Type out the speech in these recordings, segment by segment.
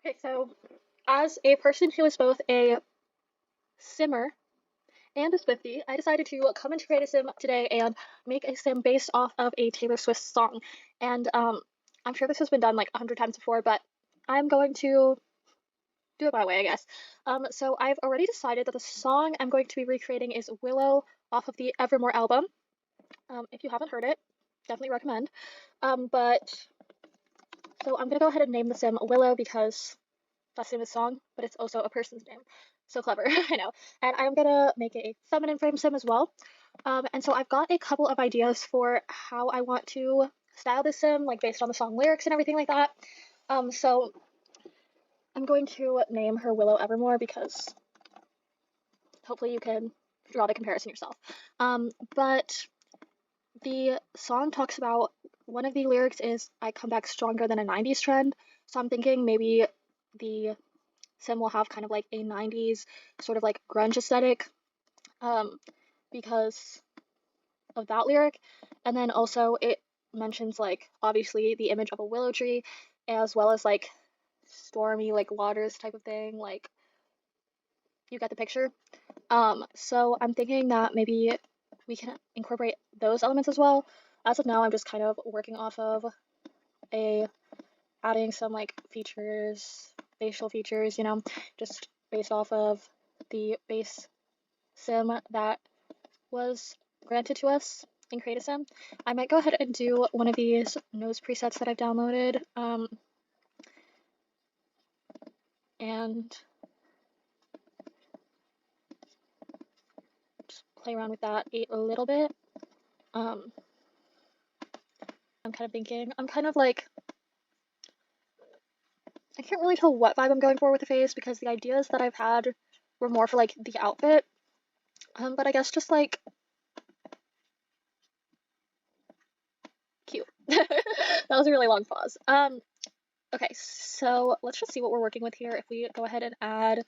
Okay, so as a person who is both a simmer and a Swiftie, I decided to come and create a sim today and make a sim based off of a Taylor Swift song. And I'm sure this has been done like 100 times before, but I'm going to do it my way, I guess. So I've already decided that the song I'm going to be recreating is Willow off of the Evermore album. If you haven't heard it, definitely recommend. But so I'm gonna go ahead and name the sim Willow because that's the name of the song, but it's also a person's name. So clever, I know. And I'm gonna make it a feminine frame sim as well. And so I've got a couple of ideas for how I want to style this sim, like based on the song lyrics and everything like that. So I'm going to name her Willow Evermore because hopefully you can draw the comparison yourself. But the song talks about one of the lyrics is I come back stronger than a 90s trend. So I'm thinking maybe the sim will have kind of like a 90s sort of like grunge aesthetic um, because of that lyric. And then also it mentions like obviously the image of a willow tree as well as like stormy like waters type of thing. Like you get the picture. So I'm thinking that maybe we can incorporate those elements as well. As of now, I'm just kind of working off of a adding some like features, facial features, just based off of the base sim that was granted to us in Create a Sim. I might go ahead and do one of these nose presets that I've downloaded and just play around with that a little bit. I'm kind of thinking, I'm kind of like, I can't really tell what vibe I'm going for with the face because the ideas that I've had were more for like the outfit. But I guess just like cute. That was a really long pause. Okay, so let's just see what we're working with here. If we go ahead and add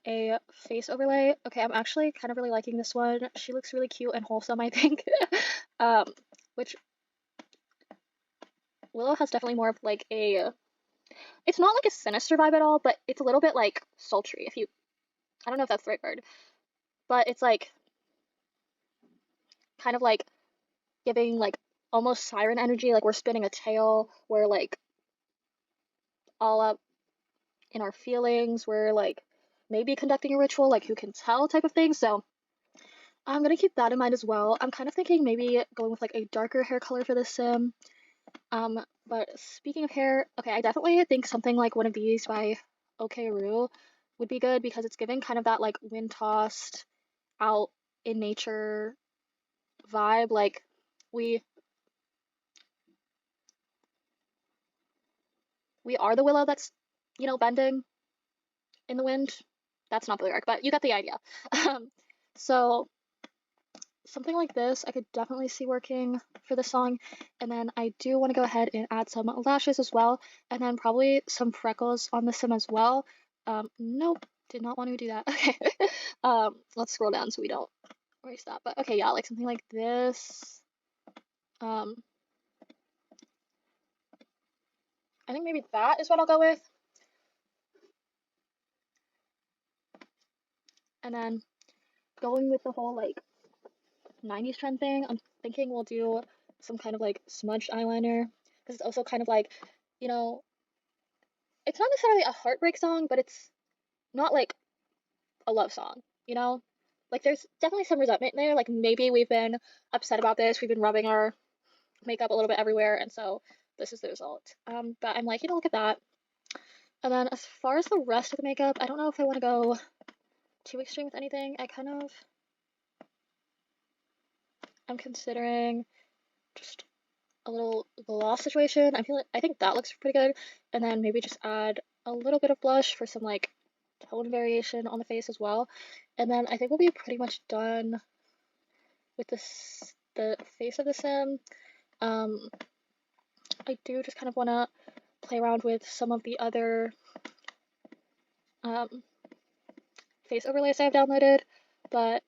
a face overlay. Okay, I'm actually kind of really liking this one. She looks really cute and wholesome, I think. Which Willow has definitely more of like a, it's not like a sinister vibe at all, but it's a little bit like sultry. If you, I don't know if that's the right word, but it's like kind of like giving like almost siren energy. Like we're spinning a tale. We're like all up in our feelings. We're like maybe conducting a ritual, like who can tell type of thing. So I'm gonna keep that in mind as well. I'm kind of thinking maybe going with like a darker hair color for this sim. But speaking of hair, okay, I definitely think something like one of these by Okeru would be good because it's giving kind of that like wind tossed out in nature vibe. Like we we are the willow that's, bending in the wind. That's not the lyric, but you get the idea. Um, so something like this I could definitely see working for the song. And then I do want to go ahead and add some lashes as well, and then probably some freckles on the sim as well. Nope, did not want to do that. Okay. Let's scroll down so we don't erase that. But okay, yeah, like something like this. Um, I think maybe that is what I'll go with. And then going with the whole like 90s trend thing, I'm thinking we'll do some kind of like smudged eyeliner because it's also kind of like, you know, it's not necessarily a heartbreak song, but it's not like a love song, you know? Like there's definitely some resentment there. Like maybe we've been upset about this, we've been rubbing our makeup a little bit everywhere, and so this is the result. But I'm liking to look at that. And then as far as the rest of the makeup, I don't know if I want to go too extreme with anything. I'm considering just a little gloss situation. I think that looks pretty good. And then maybe just add a little bit of blush for some like tone variation on the face as well. And then I think we'll be pretty much done with the face of the sim. Um, I do just kind of want to play around with some of the other um, face overlays I've downloaded, but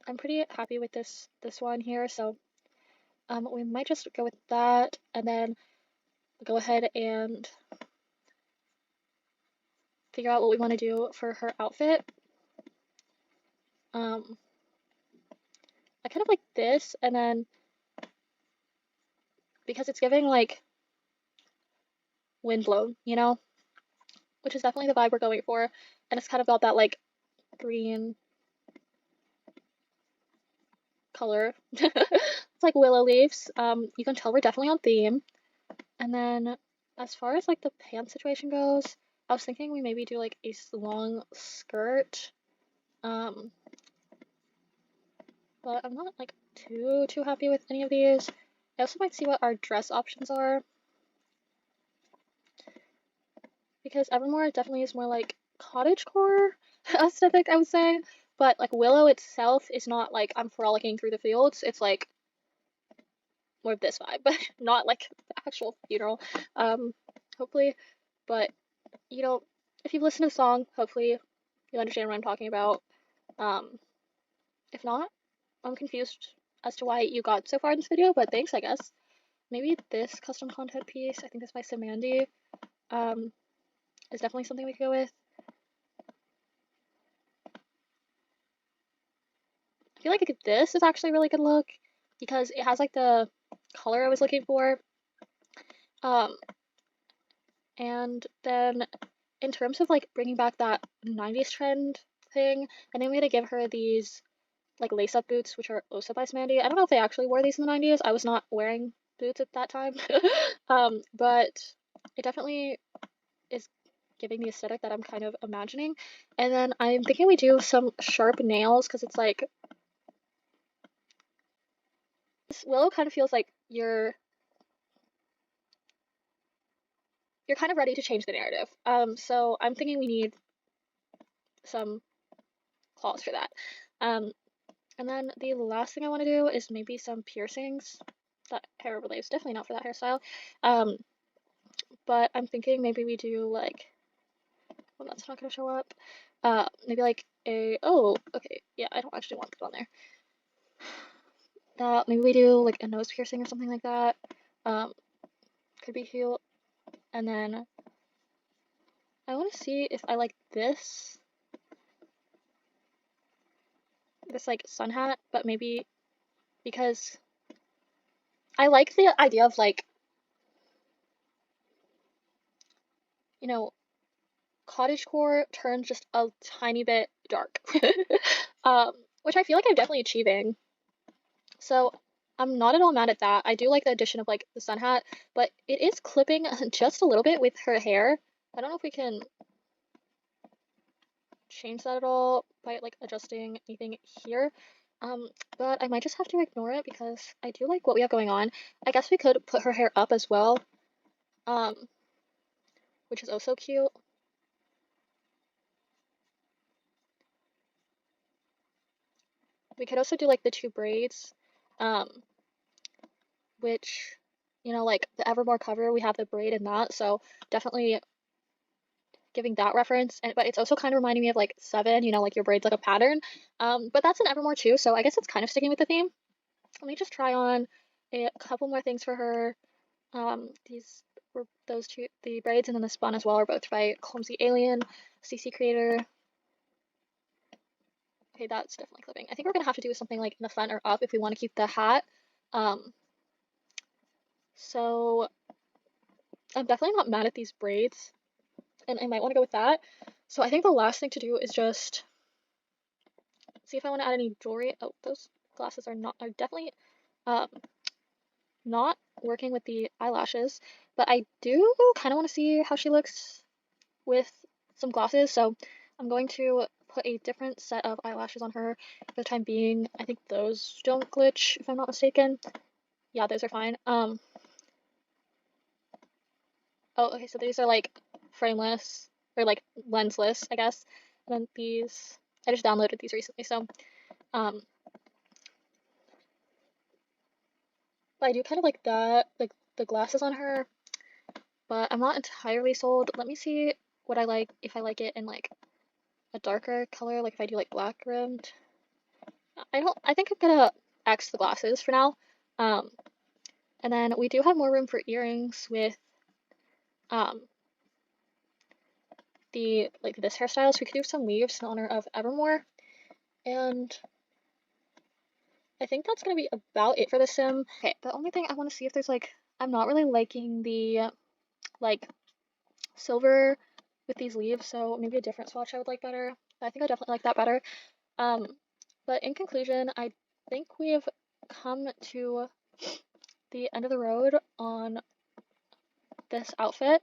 I'm pretty happy with this one here. So we might just go with that, and then go ahead and figure out what we want to do for her outfit. I kind of like this, and then because it's giving like windblown, you know, which is definitely the vibe we're going for, and it's kind of got that like green color. It's like willow leaves. You can tell we're definitely on theme. And then as far as like the pants situation goes, I was thinking we maybe do like a long skirt. But I'm not like too happy with any of these. I also might see what our dress options are, because Evermore definitely is more like cottagecore aesthetic, I would say. But like Willow itself is not like I'm frolicking through the fields. It's like more of this vibe, but not like the actual funeral. Hopefully, but you know, if you've listened to the song, hopefully you understand what I'm talking about. If not, I'm confused as to why you got so far in this video, but thanks, I guess. Maybe this custom content piece, I think this by Simandy, is definitely something we could go with. I feel like this is actually a really good look because it has like the color I was looking for. And then in terms of like bringing back that 90s trend thing, I think I'm gonna give her these like lace-up boots, which are also by Simandy. I don't know if they actually wore these in the 90s. I was not wearing boots at that time. But it definitely is giving the aesthetic that I'm kind of imagining. And then I'm thinking we do some sharp nails because it's like this Willow kind of feels like you're kind of ready to change the narrative. So I'm thinking we need some claws for that. And then the last thing I want to do is maybe some piercings. That hair overlay is definitely not for that hairstyle. But I'm thinking maybe we do like, well, that's not gonna show up. Maybe like oh, okay, yeah, I don't actually want that on there. Maybe we do like a nose piercing or something like that. Could be cute. And then I want to see if I like this like sun hat, but maybe because I like the idea of like, you know, cottagecore turns just a tiny bit dark, which I feel like I'm definitely achieving. So I'm not at all mad at that. I do like the addition of like the sun hat, but it is clipping just a little bit with her hair. I don't know if we can change that at all by like adjusting anything here. But I might just have to ignore it because I do like what we have going on. I guess we could put her hair up as well, which is also cute. We could also do like the two braids, which, you know, like the Evermore cover, we have the braid in that, so definitely giving that reference. And but it's also kind of reminding me of like Seven, you know, like your braid's like a pattern. But that's an Evermore too, so I guess it's kind of sticking with the theme. Let me just try on a couple more things for her. These were those two, the braids and then the spun as well, are both by Clumsy Alien, CC creator. Okay, that's definitely clipping. I think we're gonna have to do something like in the front or up if we want to keep the hat. So I'm definitely not mad at these braids, and I might want to go with that. So I think the last thing to do is just see if I want to add any jewelry. Oh, those glasses are definitely not working with the eyelashes, but I do kind of want to see how she looks with some glasses, so I'm going to put a different set of eyelashes on her for the time being. I think those don't glitch, if I'm not mistaken. Yeah, those are fine. Oh, okay, so these are like frameless, or like lensless, I guess. And then these, I just downloaded these recently, so, but I do kind of like that, like the glasses on her, but I'm not entirely sold. Let me see what I like, if I like it in like a darker color, like if I do like black rimmed. I think I'm gonna X the glasses for now. And then we do have more room for earrings with, the this hairstyle, so we could do some leaves in honor of Evermore. And I think that's gonna be about it for the sim. Okay, the only thing I want to see if there's I'm not really liking the silver with these leaves, so maybe a different swatch I would like better. But I think I definitely like that better. But in conclusion, I think we've come to the end of the road on this outfit.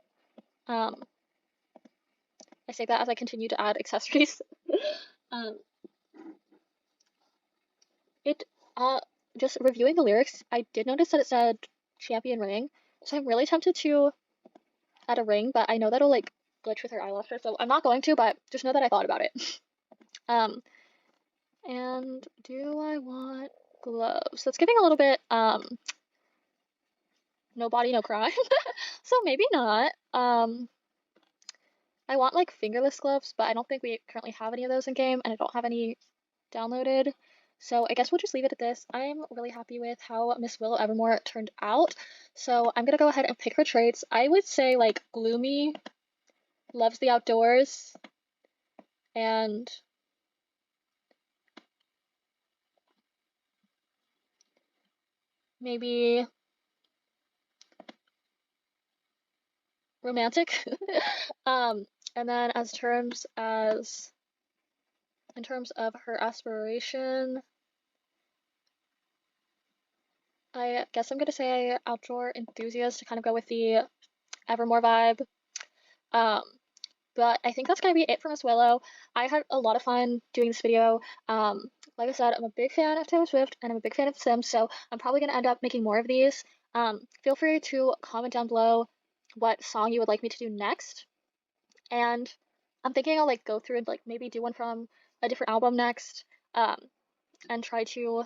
I say that as I continue to add accessories. It just reviewing the lyrics, I did notice that it said champion ring, so I'm really tempted to add a ring, but I know that'll glitch with her eyelashes, so I'm not going to, but just know that I thought about it. And do I want gloves? That's giving a little bit no body, no crime. So maybe not. I want fingerless gloves, but I don't think we currently have any of those in game, and I don't have any downloaded. So I guess we'll just leave it at this. I'm really happy with how Miss Willow Evermore turned out. So I'm gonna go ahead and pick her traits. I would say gloomy, loves the outdoors, and maybe romantic. And then in terms of her aspiration, I guess I'm gonna say outdoor enthusiast to kind of go with the Evermore vibe. But I think that's gonna be it for Miss Willow. I had a lot of fun doing this video. Like I said, I'm a big fan of Taylor Swift and I'm a big fan of The Sims, so I'm probably gonna end up making more of these. Feel free to comment down below what song you would like me to do next. And I'm thinking I'll go through and maybe do one from a different album next. And try to,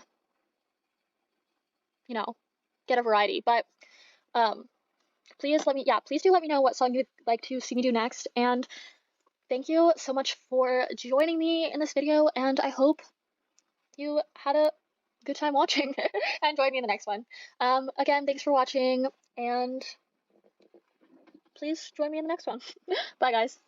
get a variety. But please do let me know what song you'd like to see me do next. And thank you so much for joining me in this video, and I hope you had a good time watching and join me in the next one. Again, thanks for watching, and please join me in the next one. Bye, guys.